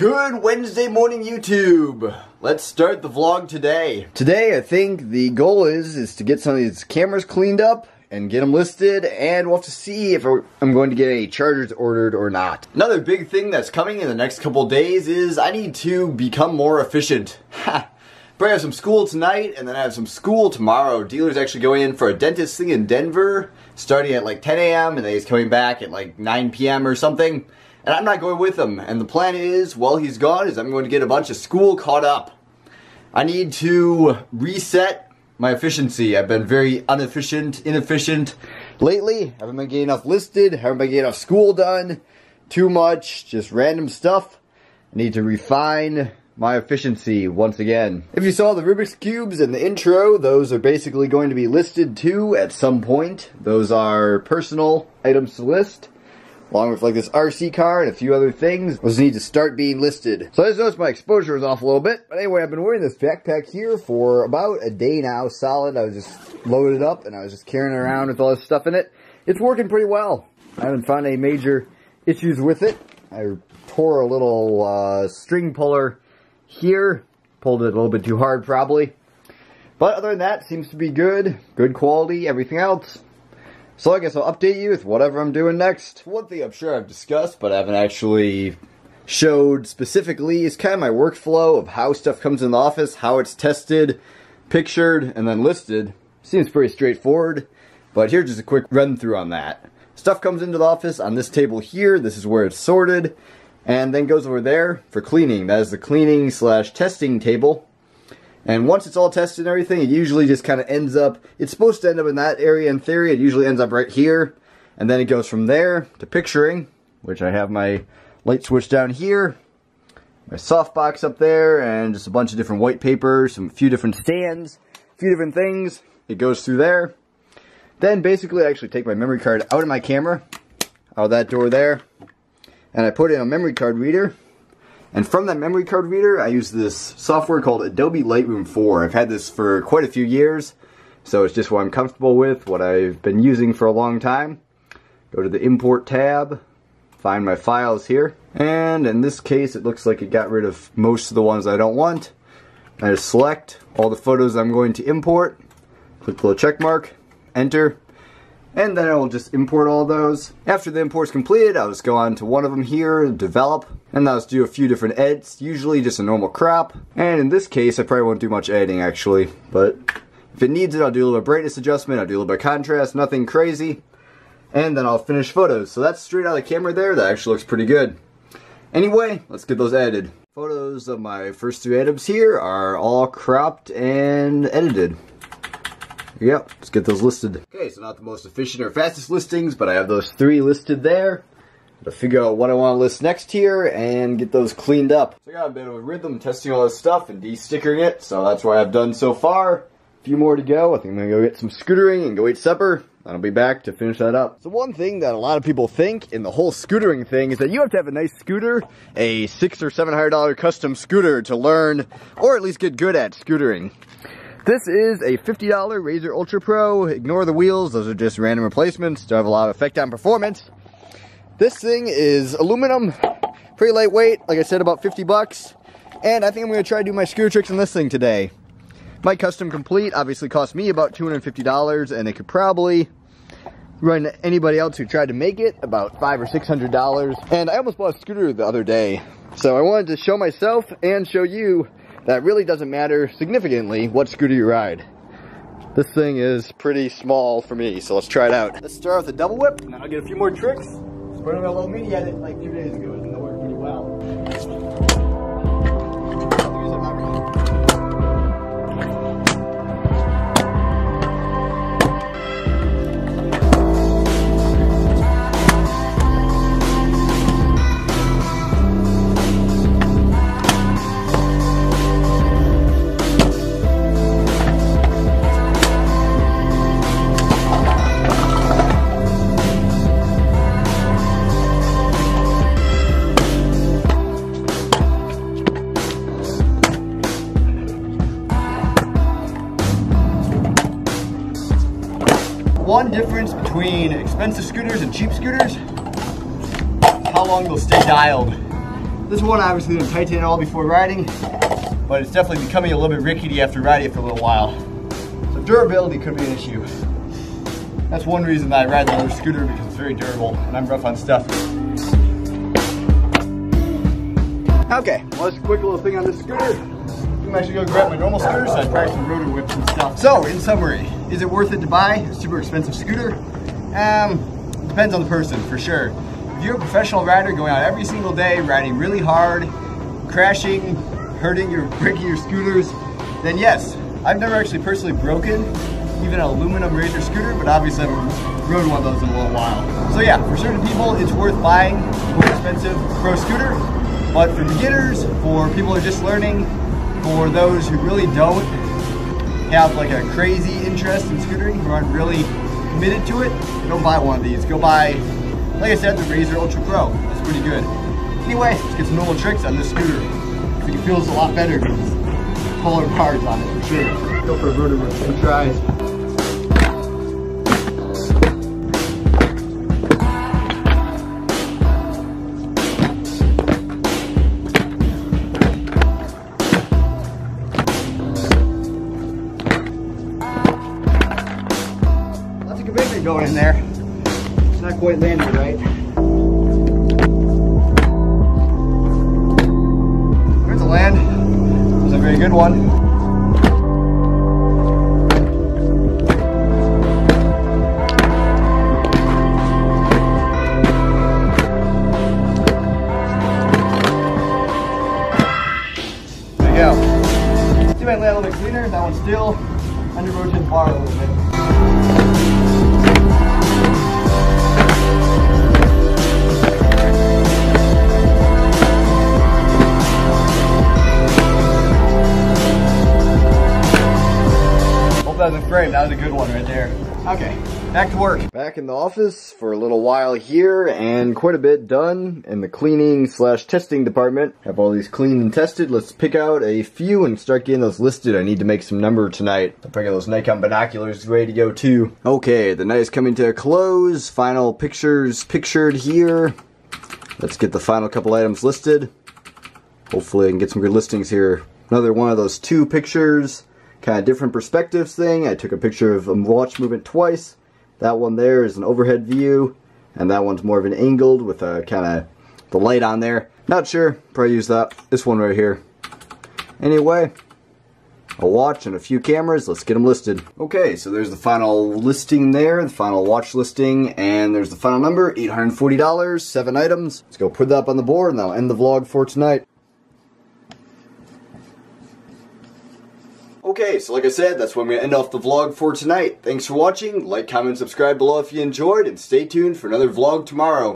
Good Wednesday morning, YouTube. Let's start the vlog today. Today, I think the goal is to get some of these cameras cleaned up and get them listed, and we'll have to see if I'm going to get any chargers ordered or not. Another big thing that's coming in the next couple days is I need to become more efficient. Ha! But I have some school tonight, and then I have some school tomorrow. Dealer's actually going in for a dentist thing in Denver, starting at like 10 a.m., and then he's coming back at like 9 p.m. or something. And I'm not going with him. And the plan is, while he's gone, is I'm going to get a bunch of school caught up. I need to reset my efficiency. I've been very inefficient lately. Haven't been getting enough listed, haven't been getting enough school done. Too much, just random stuff. I need to refine my efficiency once again. If you saw the Rubik's Cubes in the intro, those are basically going to be listed too at some point. Those are personal items to list, along with like this RC car and a few other things. Those need to start being listed. So I just noticed my exposure was off a little bit. But anyway, I've been wearing this backpack here for about a day now, solid. I was just loaded up and I was just carrying it around with all this stuff in it. It's working pretty well. I haven't found any major issues with it. I tore a little string puller here. Pulled it a little bit too hard probably. But other than that, seems to be good. Good quality, everything else. So I guess I'll update you with whatever I'm doing next. One thing I'm sure I've discussed, but I haven't actually showed specifically, is kind of my workflow of how stuff comes in the office, how it's tested, pictured, and then listed. Seems pretty straightforward, but here's just a quick run through on that. Stuff comes into the office on this table here. This is where it's sorted, and then goes over there for cleaning. That is the cleaning / testing table. And once it's all tested and everything, it usually just kind of ends up, it's supposed to end up in that area in theory. It usually ends up right here. And then it goes from there to picturing, which I have my light switch down here, my softbox up there, and just a bunch of different white paper, a few different stands, a few different things. It goes through there. Then basically I actually take my memory card out of my camera, out of that door there, and I put in a memory card reader. And from that memory card reader, I use this software called Adobe Lightroom 4. I've had this for quite a few years, so it's just what I'm comfortable with, what I've been using for a long time. Go to the Import tab, find my files here, and in this case, it looks like it got rid of most of the ones I don't want. I just select all the photos I'm going to import, click the little check mark, enter, and then I will just import all those. After the import's completed, I'll just go on to one of them here, develop, and I'll just do a few different edits, usually just a normal crop. And in this case, I probably won't do much editing actually, but if it needs it, I'll do a little bit of brightness adjustment, I'll do a little bit of contrast, nothing crazy, and then I'll finish photos. So that's straight out of the camera there, that actually looks pretty good. Anyway, let's get those edited. Photos of my first 3 items here are all cropped and edited. Yep, let's get those listed. Okay, so not the most efficient or fastest listings, but I have those 3 listed there. To figure out what I want to list next here and get those cleaned up. So I got a bit of a rhythm testing all this stuff and de-stickering it, so that's what I've done so far. A few more to go. I think I'm going to go get some scootering and go eat supper. I'll be back to finish that up. So one thing that a lot of people think in the whole scootering thing is that you have to have a nice scooter, a $600 or $700 custom scooter to learn, or at least get good at scootering. This is a $50 Razor Ultra Pro. Ignore the wheels, those are just random replacements. Don't have a lot of effect on performance. This thing is aluminum, pretty lightweight, like I said, about 50 bucks. And I think I'm going to try to do my scooter tricks on this thing today. My custom complete obviously cost me about $250, and it could probably run anybody else who tried to make it about $500 or $600. And I almost bought a scooter the other day. So I wanted to show myself and show you that it really doesn't matter significantly what scooter you ride. This thing is pretty small for me, so let's try it out. Let's start with the double whip, and then I'll get a few more tricks. Put on a little mini edit like 2 days ago, and it worked pretty well. One difference between expensive scooters and cheap scooters is how long they'll stay dialed. This one obviously didn't tighten at all before riding, but it's definitely becoming a little bit rickety after riding it for a little while. So durability could be an issue. That's one reason that I ride the other scooter, because it's very durable and I'm rough on stuff. Okay, well, that's a quick little thing on this scooter. I'm actually going to grab my normal scooter so I practice the rotor whips and stuff. So, in summary, is it worth it to buy a super expensive scooter? Depends on the person, for sure. If you're a professional rider going out every single day, riding really hard, crashing, breaking your scooters, then yes. I've never actually personally broken even an aluminum razor scooter, but obviously I've rode one of those in a little while. So yeah, for certain people, it's worth buying a more expensive pro scooter, but for beginners, for people who are just learning, for those who really don't have like a crazy interest in scootering, who aren't really committed to it, don't buy one of these. Go buy, like I said, the Razor Ultra Pro. That's pretty good. Anyway, let's get some normal tricks on this scooter. I think it feels a lot better because there's polar bars on it for sure. Go for a rotor with 2 tries. Going in there. It's not quite landing right. There's a land. It's a very good one. There you go. See if I land a little bit cleaner. That one's still under rotating bar a little bit. That was a frame. That was a good one right there. Okay, back to work. Back in the office for a little while here, and quite a bit done in the cleaning / testing department. Have all these cleaned and tested. Let's pick out a few and start getting those listed. I need to make some number tonight. I'll bring those Nikon binoculars ready to go too. Okay, the night is coming to a close. Final pictures pictured here. Let's get the final couple items listed. Hopefully I can get some good listings here. Another one of those 2 pictures. Kind of different perspectives thing. I took a picture of a watch movement twice. That one there is an overhead view, and that one's more of an angled with a kind of the light on there. Not sure, probably use that. This one right here. Anyway, a watch and a few cameras. Let's get them listed. Okay, so there's the final listing there, the final watch listing, and there's the final number, $840, 7 items. Let's go put that up on the board, and that'll end the vlog for tonight. Okay, so like I said, that's where I'm going to end off the vlog for tonight. Thanks for watching. Like, comment, subscribe below if you enjoyed, and stay tuned for another vlog tomorrow.